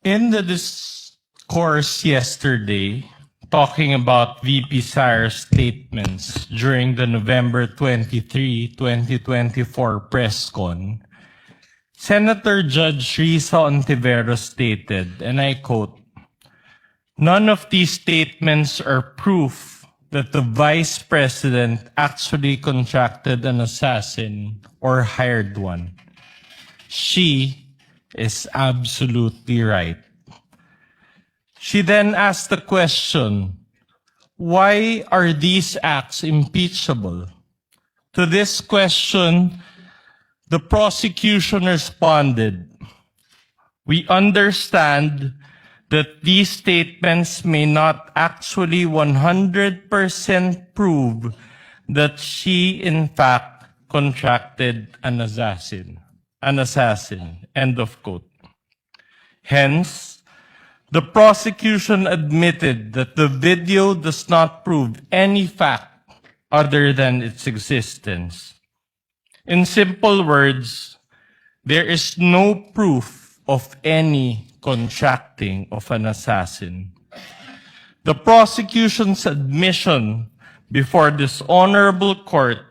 In the discourse yesterday, talking about VP Sara's statements during the November 23, 2024 press con, Senator Judge Risa Ontiveros stated, and I quote, "None of these statements are proof that the Vice President actually contracted an assassin or hired one. She is absolutely right." She then asked the question, why are these acts impeachable? To this question, the prosecution responded, "We understand that these statements may not actually 100% prove that she in fact contracted an assassin. End of quote. Hence, the prosecution admitted that the video does not prove any fact other than its existence. In simple words, there is no proof of any contracting of an assassin. The prosecution's admission before this honorable court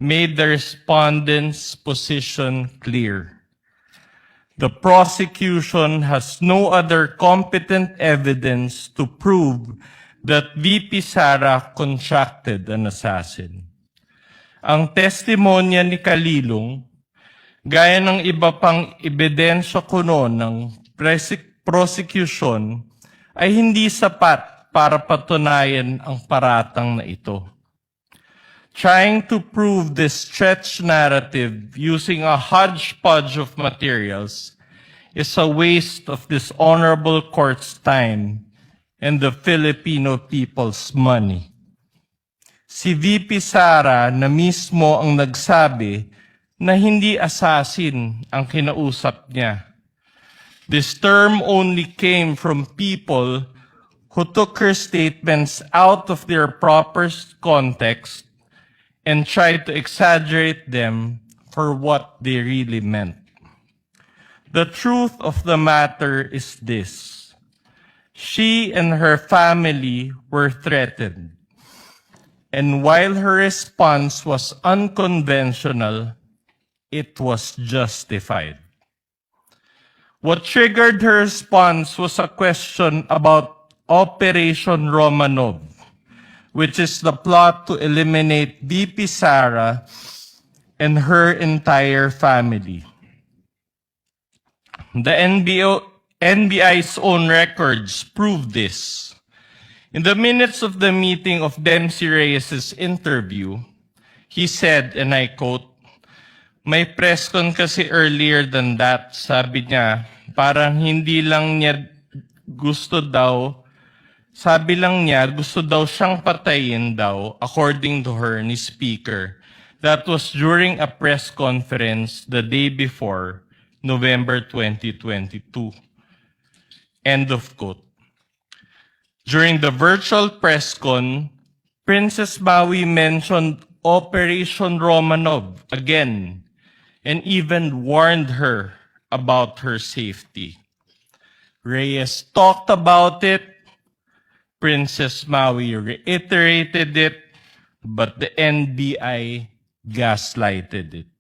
made the respondent's position clear. The prosecution has no other competent evidence to prove that VP Sara contracted an assassin. Ang testimonya ni Kalilong, gaya ng iba pang ebidensya kuno ng prosecution, ay hindi sapat para patunayan ang paratang na ito. Trying to prove this stretched narrative using a hodgepodge of materials is a waste of this honorable court's time and the Filipino people's money. Si VP Sara na mismo ang nagsabi na hindi assassin ang kinausap niya. This term only came from people who took her statements out of their proper context and tried to exaggerate them for what they really meant. The truth of the matter is this: she and her family were threatened. And while her response was unconventional, it was justified. What triggered her response was a question about Operation Romanov, which is the plot to eliminate VP Sara and her entire family. The NBI's own records prove this. In the minutes of the meeting of Dempsey Reyes' interview, he said, and I quote, "May press con kasi earlier than that," sabi niya, parang hindi lang niya gusto daw, sabi lang niya, gusto daw siyang patayin daw, according to her, ni Speaker. That was during a press conference the day before, November 2022. End of quote. During the virtual press con, Princess Maui mentioned Operation Romanov again, and even warned her about her safety. Reyes talked about it, Princess Maui reiterated it, but the NBI gaslighted it.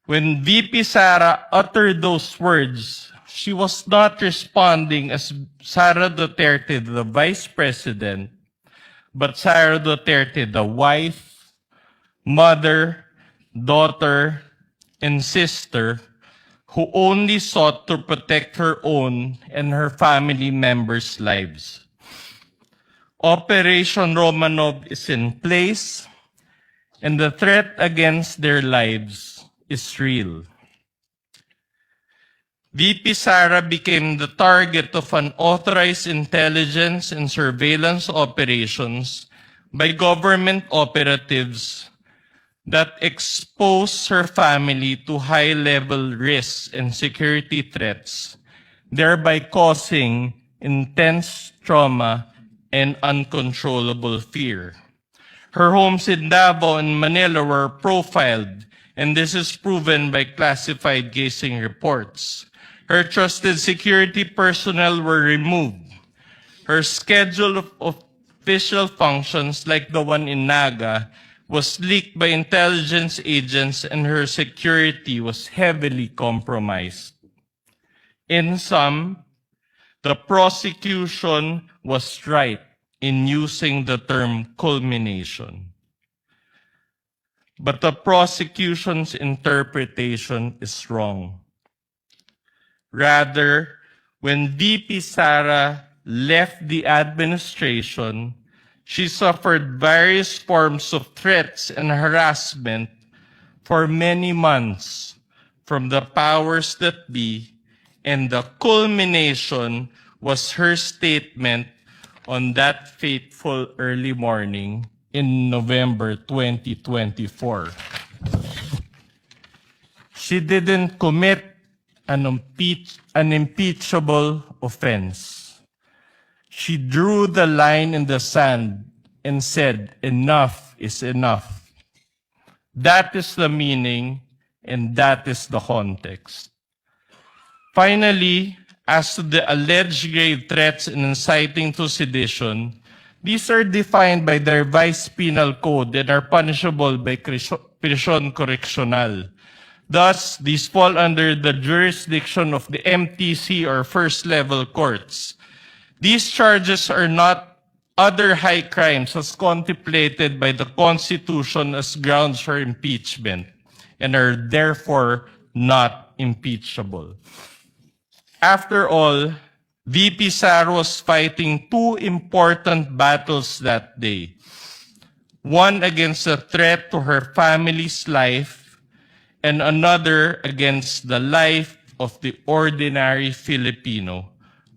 When VP Sara uttered those words, she was not responding as Sara Duterte, the Vice President, but Sara Duterte, the wife, mother, daughter, and sister, who only sought to protect her own and her family members' lives. Operation Romanov is in place, and the threat against their lives is real. VP Sara became the target of unauthorized intelligence and surveillance operations by government operatives that expose her family to high-level risks and security threats, thereby causing intense trauma and uncontrollable fear. Her homes in Davao and Manila were profiled, and this is proven by classified casing reports. Her trusted security personnel were removed. Her schedule of official functions, like the one in Naga, was leaked by intelligence agents, and her security was heavily compromised. In sum, the prosecution was right in using the term culmination. But the prosecution's interpretation is wrong. Rather, when VP Sara left the administration, she suffered various forms of threats and harassment for many months from the powers that be, and the culmination was her statement on that fateful early morning in November 2024. She didn't commit an impeachable offense. She drew the line in the sand and said, enough is enough. That is the meaning, and that is the context. Finally, as to the alleged grave threats and inciting to sedition, these are defined by the revised penal code and are punishable by prisión correccional. Thus, these fall under the jurisdiction of the MTC or first-level courts. These charges are not other high crimes as contemplated by the Constitution as grounds for impeachment and are therefore not impeachable. After all, VP Sara was fighting two important battles that day. One against a threat to her family's life, and another against the life of the ordinary Filipino,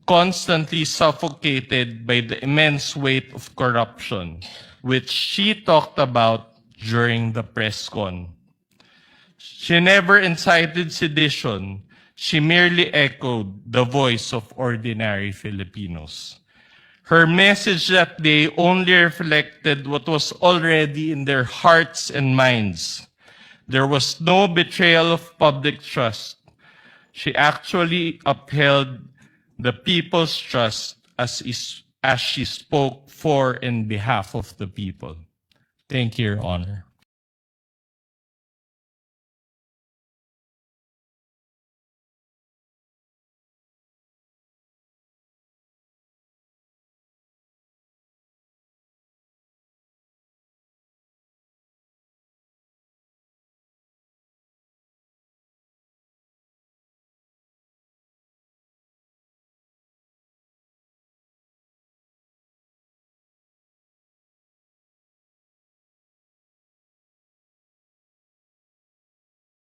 constantly suffocated by the immense weight of corruption, which she talked about during the press con. She never incited sedition. She merely echoed the voice of ordinary Filipinos. Her message that day only reflected what was already in their hearts and minds. There was no betrayal of public trust. She actually upheld the people's trust as she spoke for and behalf of the people. Thank you, Your Honor.